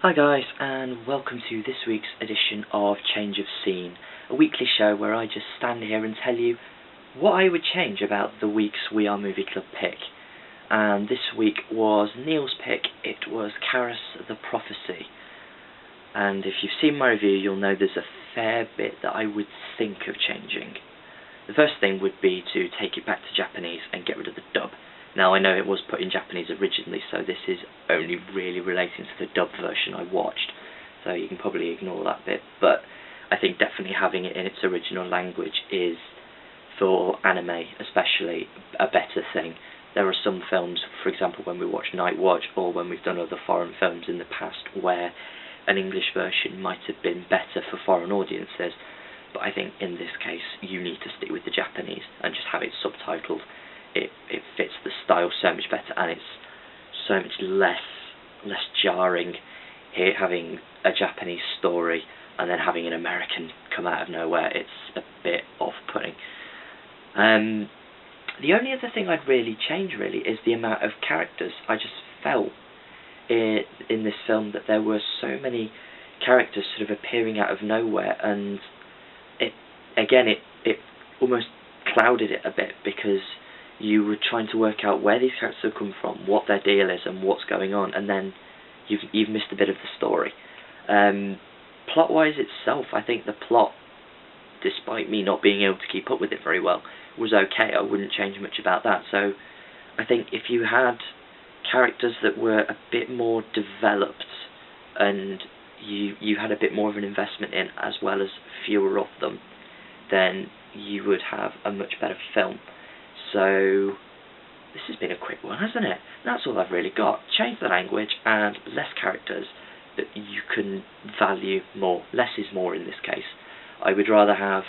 Hi guys, and welcome to this week's edition of Change of Scene, a weekly show where I just stand here and tell you what I would change about the week's We Are Movie Club pick. And this week was Neil's pick. It was Karis the Prophecy. And if you've seen my review, you'll know there's a fair bit that I would think of changing. The first thing would be to take it back to Japanese and get rid of the dub. Now, I know it was put in Japanese originally, so this is only really relating to the dub version I watched, so you can probably ignore that bit, but I think definitely having it in its original language is, for anime especially, a better thing. There are some films, for example when we watch Night Watch, or when we've done other foreign films in the past, where an English version might have been better for foreign audiences, but I think in this case you need to stick with the Japanese and just have it subtitled. It fits the style so much better, and it's so much less jarring here having a Japanese story and then having an American come out of nowhere. It's a bit off-putting. The only other thing I'd really change is the amount of characters. I just felt in this film that there were so many characters sort of appearing out of nowhere, and it almost clouded it a bit, because you were trying to work out where these characters have come from, what their deal is, and what's going on, and then you've missed a bit of the story. Plot-wise itself, I think the plot, despite me not being able to keep up with it very well, was okay. I wouldn't change much about that. So I think if you had characters that were a bit more developed, and you had a bit more of an investment in, as well as fewer of them, then you would have a much better film. So this has been a quick one, hasn't it? That's all I've really got. Change the language and less characters that you can value more. Less is more in this case. I would rather have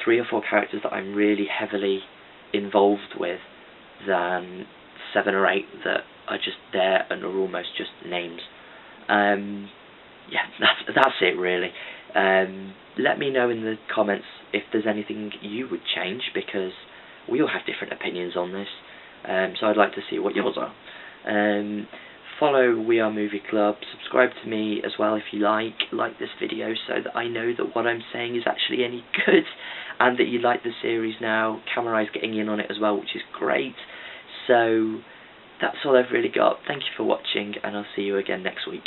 3 or 4 characters that I'm really heavily involved with than 7 or 8 that are just there and are almost just names. Yeah, that's it really. Let me know in the comments if there's anything you would change, because we all have different opinions on this, so I'd like to see what yours are. Follow We Are Movie Club, subscribe to me as well if you like this video, so that I know that what I'm saying is actually any good, and that you like the series now. Camera's getting in on it as well, which is great. So that's all I've really got. Thank you for watching, and I'll see you again next week.